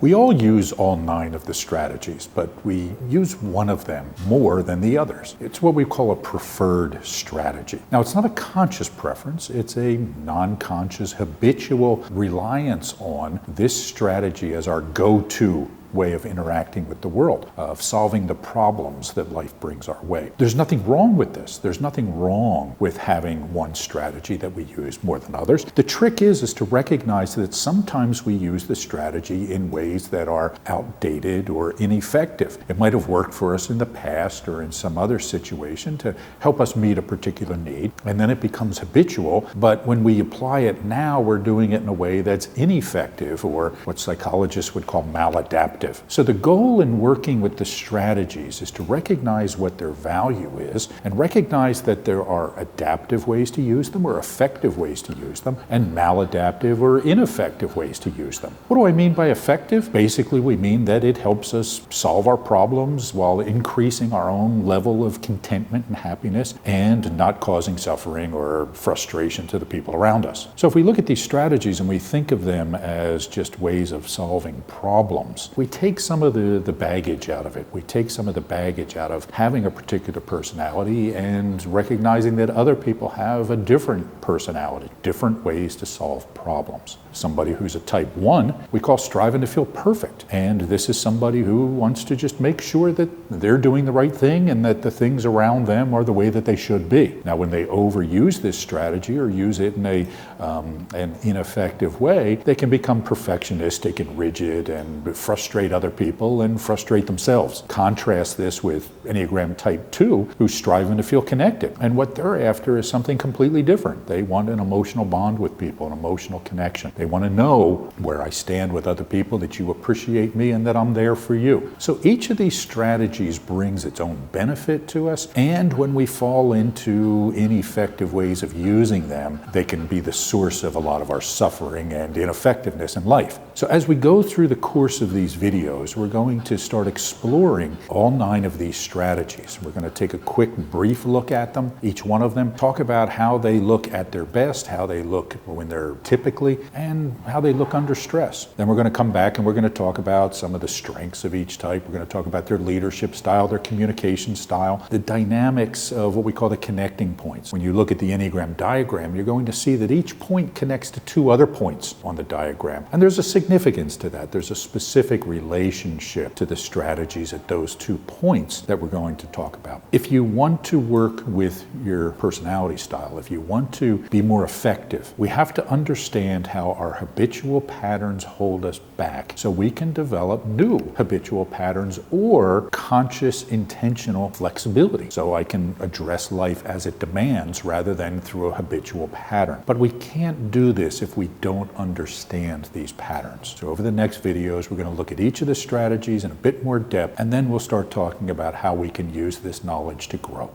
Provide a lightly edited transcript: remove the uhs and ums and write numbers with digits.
We all use all 9 of the strategies, but we use one of them more than the others. It's what we call a preferred strategy. Now, it's not a conscious preference, it's a non-conscious, habitual reliance on this strategy as our go-to way of interacting with the world, of solving the problems that life brings our way. There's nothing wrong with this. There's nothing wrong with having one strategy that we use more than others. The trick is to recognize that sometimes we use the strategy in ways that are outdated or ineffective. It might have worked for us in the past or in some other situation to help us meet a particular need, and then it becomes habitual, but when we apply it now, we're doing it in a way that's ineffective, or what psychologists would call maladaptive. So the goal in working with the strategies is to recognize what their value is and recognize that there are adaptive ways to use them or effective ways to use them and maladaptive or ineffective ways to use them. What do I mean by effective? Basically, we mean that it helps us solve our problems while increasing our own level of contentment and happiness and not causing suffering or frustration to the people around us. So if we look at these strategies and we think of them as just ways of solving problems, we take some of the baggage out of it. We take some of the baggage out of having a particular personality and recognizing that other people have a different personality, different ways to solve problems. Somebody who's a type 1, we call striving to feel perfect. And this is somebody who wants to just make sure that they're doing the right thing and that the things around them are the way that they should be. Now, when they overuse this strategy or use it in an ineffective way, they can become perfectionistic and rigid and frustrate other people and frustrate themselves. Contrast this with Enneagram Type 2, who's striving to feel connected. And what they're after is something completely different. They want an emotional bond with people, an emotional connection. They want to know where I stand with other people, that you appreciate me and that I'm there for you. So each of these strategies brings its own benefit to us, and when we fall into ineffective ways of using them, they can be the source of a lot of our suffering and ineffectiveness in life. So as we go through the course of these videos, we're going to start exploring all 9 of these strategies. We're going to take a quick, brief look at them, each one of them, talk about how they look at their best, how they look when they're typically, and how they look under stress. Then we're going to come back and we're going to talk about some of the strengths of each type. We're going to talk about their leadership style, their communication style, the dynamics of what we call the connecting points. When you look at the Enneagram diagram, you're going to see that each point connects to 2 other points on the diagram. And there's a significance to that. There's a specific relationship to the strategies at those 2 points that we're going to talk about. If you want to work with your personality style, if you want to be more effective, we have to understand how our habitual patterns hold us back so we can develop new habitual patterns or conscious, intentional flexibility. So I can address life as it demands rather than through a habitual pattern. But we can't do this if we don't understand these patterns. So over the next videos, we're going to look at each of the strategies in a bit more depth, and then we'll start talking about how we can use this knowledge to grow.